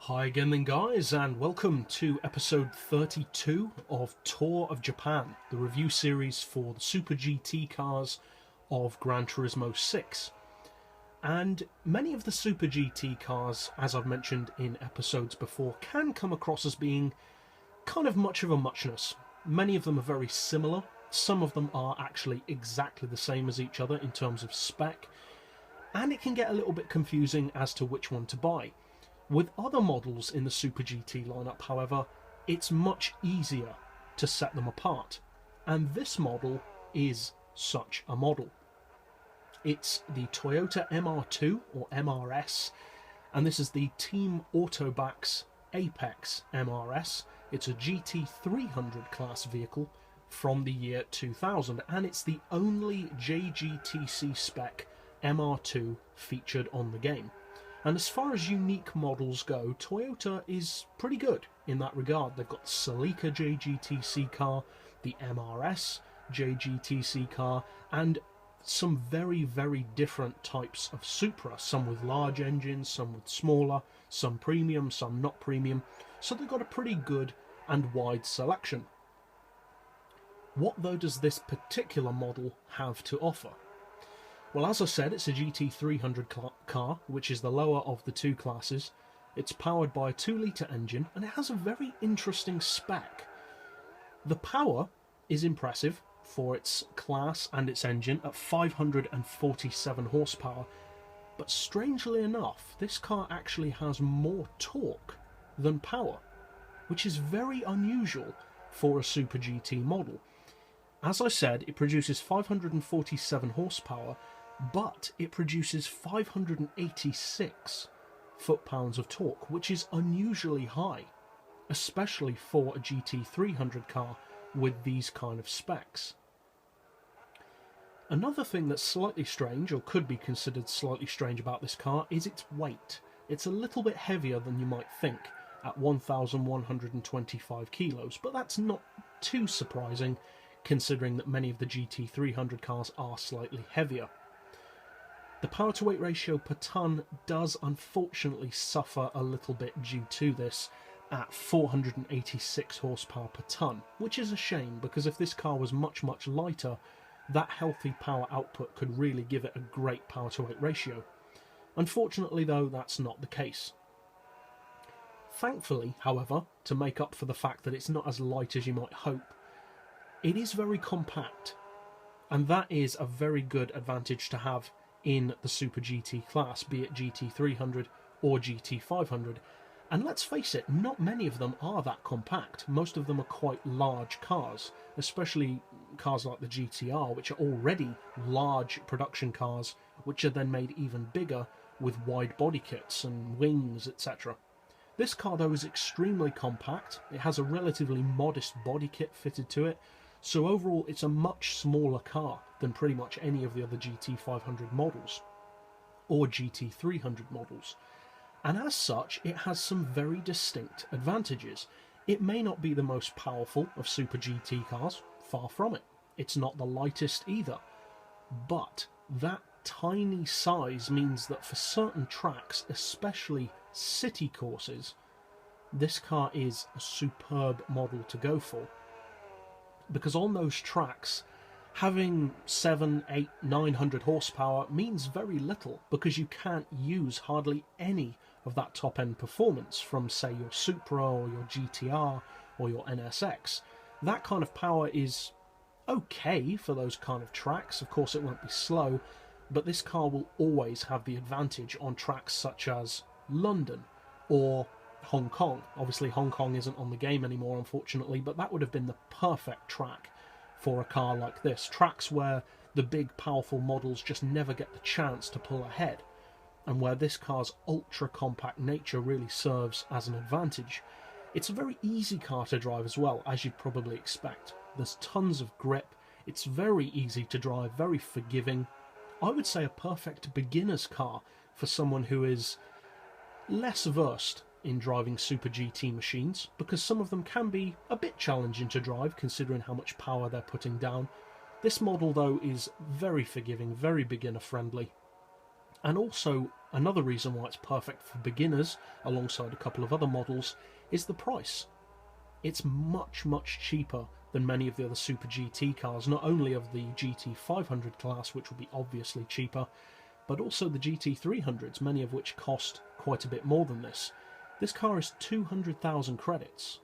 Hi again then guys, and welcome to episode 32 of Tour of Japan, the review series for the Super GT cars of Gran Turismo 6. And many of the Super GT cars, as I've mentioned in episodes before, can come across as being kind of much of a muchness. Many of them are very similar, some of them are actually exactly the same as each other in terms of spec, and it can get a little bit confusing as to which one to buy. With other models in the Super GT lineup, however, it's much easier to set them apart, and this model is such a model. It's the Toyota MR2 or MR-S, and this is the Team Autobacs Apex MR-S. It's a GT300 class vehicle from the year 2000, and it's the only JGTC spec MR2 featured on the game. And as far as unique models go, Toyota is pretty good in that regard. They've got the Celica JGTC car, the MR-S JGTC car, and some very, very different types of Supra. Some with large engines, some with smaller, some premium, some not premium. So they've got a pretty good and wide selection. What though does this particular model have to offer? Well, as I said, it's a GT300 car, which is the lower of the two classes. It's powered by a 2-litre engine, and it has a very interesting spec. The power is impressive for its class and its engine at 547 horsepower, but strangely enough, this car actually has more torque than power, which is very unusual for a Super GT model. As I said, it produces 547 horsepower, but it produces 586 foot-pounds of torque, which is unusually high, especially for a GT300 car with these kind of specs. Another thing that's slightly strange, or could be considered slightly strange about this car, is its weight. It's a little bit heavier than you might think, at 1,125 kilos, but that's not too surprising, considering that many of the GT300 cars are slightly heavier. The power-to-weight ratio per tonne does unfortunately suffer a little bit due to this at 486 horsepower per tonne, which is a shame because if this car was much, much lighter, that healthy power output could really give it a great power-to-weight ratio. Unfortunately though, that's not the case. Thankfully, however, to make up for the fact that it's not as light as you might hope, it is very compact, and that is a very good advantage to have in the Super GT class, be it GT300 or GT500. And let's face it, not many of them are that compact. Most of them are quite large cars, especially cars like the GTR, which are already large production cars, which are then made even bigger with wide body kits and wings, etc. This car, though, is extremely compact. It has a relatively modest body kit fitted to it, so overall it's a much smaller car than pretty much any of the other GT500 models or GT300 models, and as such it has some very distinct advantages. It may not be the most powerful of Super GT cars, far from it. It's not the lightest either, but that tiny size means that for certain tracks, especially city courses, this car is a superb model to go for. Because on those tracks, having 700, 800, 900 horsepower means very little, because you can't use hardly any of that top-end performance from, say, your Supra or your GTR or your NSX. That kind of power is okay for those kind of tracks. Of course, it won't be slow, but this car will always have the advantage on tracks such as London or Hong Kong. Obviously Hong Kong isn't on the game anymore, unfortunately, but that would have been the perfect track for a car like this. Tracks where the big powerful models just never get the chance to pull ahead, and where this car's ultra compact nature really serves as an advantage. It's a very easy car to drive as well, as you'd probably expect. There's tons of grip, it's very easy to drive, very forgiving. I would say a perfect beginner's car for someone who is less versed in driving Super GT machines, because some of them can be a bit challenging to drive considering how much power they're putting down. This model though is very forgiving, very beginner friendly, And also, another reason why it's perfect for beginners, alongside a couple of other models, is the price. It's much, much cheaper than many of the other Super GT cars, not only of the GT500 class, which will be obviously cheaper, but also the GT300s, many of which cost quite a bit more than this. This car is 200,000 credits,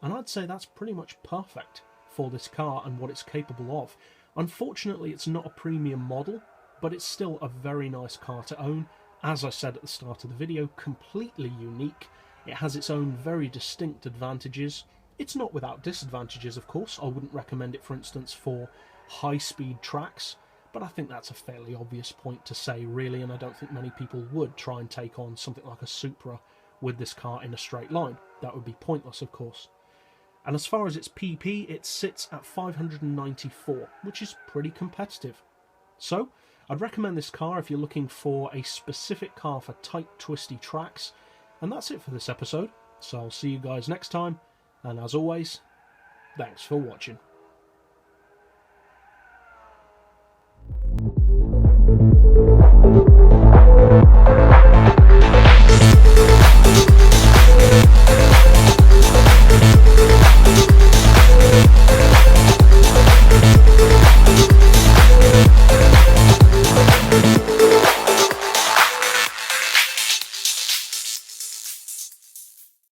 and I'd say that's pretty much perfect for this car and what it's capable of. Unfortunately, it's not a premium model, but it's still a very nice car to own. As I said at the start of the video, completely unique. It has its own very distinct advantages. It's not without disadvantages, of course. I wouldn't recommend it, for instance, for high-speed tracks, but I think that's a fairly obvious point to say, really, and I don't think many people would try and take on something like a Supra with this car in a straight line. That would be pointless, of course. And as far as its PP, it sits at 594, which is pretty competitive. So, I'd recommend this car if you're looking for a specific car for tight, twisty tracks. And that's it for this episode, so I'll see you guys next time, and as always, thanks for watching.